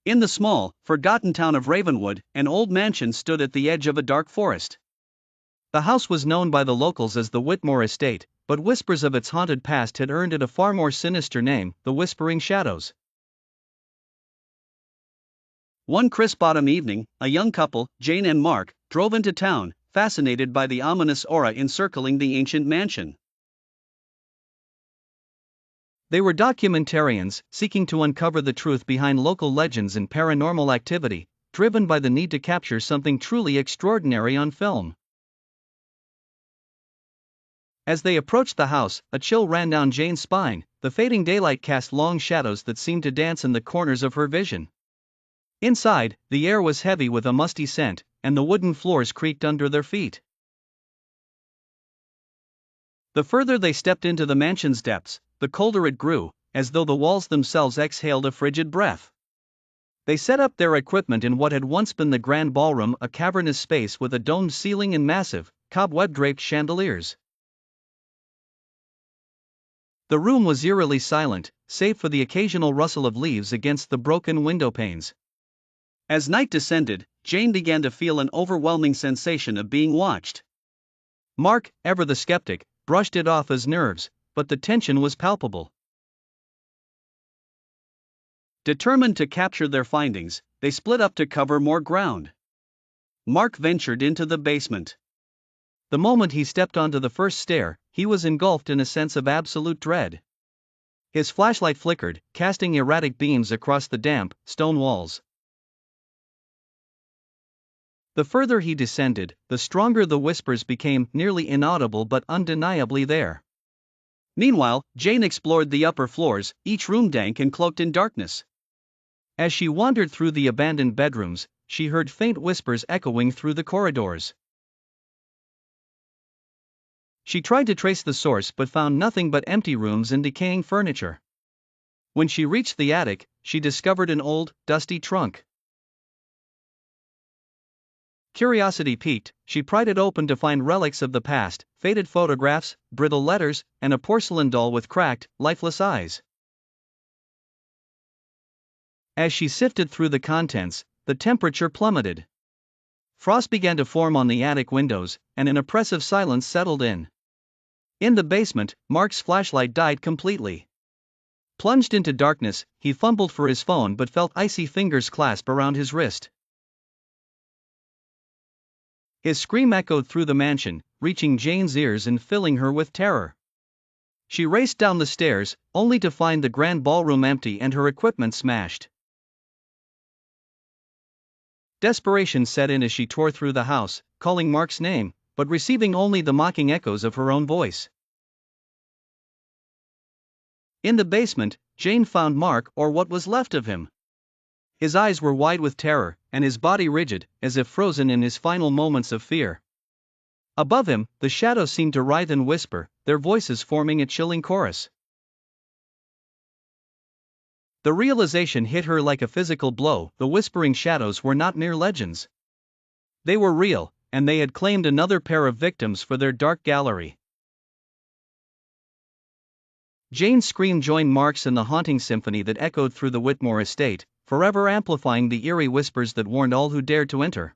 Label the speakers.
Speaker 1: In the small, forgotten town of Ravenwood, an old mansion stood at the edge of a dark forest. The house was known by the locals as the Whitmore Estate, but whispers of its haunted past had earned it a far more sinister name, the Whispering Shadows. One crisp autumn evening, a young couple, Jane and Mark, drove into town, fascinated by the ominous aura encircling the ancient mansion. They were documentarians, seeking to uncover the truth behind local legends and paranormal activity, driven by the need to capture something truly extraordinary on film. As they approached the house, a chill ran down Jane's spine. The fading daylight cast long shadows that seemed to dance in the corners of her vision. Inside, the air was heavy with a musty scent, and the wooden floors creaked under their feet. The further they stepped into the mansion's depths, the colder it grew, as though the walls themselves exhaled a frigid breath. They set up their equipment in what had once been the grand ballroom, a cavernous space with a domed ceiling and massive, cobweb-draped chandeliers. The room was eerily silent, save for the occasional rustle of leaves against the broken window panes. As night descended, Jane began to feel an overwhelming sensation of being watched. Mark, ever the skeptic, brushed it off as nerves, but the tension was palpable. Determined to capture their findings, they split up to cover more ground. Mark ventured into the basement. The moment he stepped onto the first stair, he was engulfed in a sense of absolute dread. His flashlight flickered, casting erratic beams across the damp, stone walls. The further he descended, the stronger the whispers became, nearly inaudible but undeniably there. Meanwhile, Jane explored the upper floors, each room dank and cloaked in darkness. As she wandered through the abandoned bedrooms, she heard faint whispers echoing through the corridors. She tried to trace the source but found nothing but empty rooms and decaying furniture. When she reached the attic, she discovered an old, dusty trunk. Curiosity piqued, she pried it open to find relics of the past, faded photographs, brittle letters, and a porcelain doll with cracked, lifeless eyes. As she sifted through the contents, the temperature plummeted. Frost began to form on the attic windows, and an oppressive silence settled in. In the basement, Mark's flashlight died completely. Plunged into darkness, he fumbled for his phone but felt icy fingers clasp around his wrist. His scream echoed through the mansion, reaching Jane's ears and filling her with terror. She raced down the stairs, only to find the grand ballroom empty and her equipment smashed. Desperation set in as she tore through the house, calling Mark's name, but receiving only the mocking echoes of her own voice. In the basement, Jane found Mark, or what was left of him. His eyes were wide with terror, and his body rigid, as if frozen in his final moments of fear. Above him, the shadows seemed to writhe and whisper, their voices forming a chilling chorus. The realization hit her like a physical blow. The whispering shadows were not mere legends. They were real, and they had claimed another pair of victims for their dark gallery. Jane's scream joined Mark's in the haunting symphony that echoed through the Whitmore estate, forever amplifying the eerie whispers that warned all who dared to enter.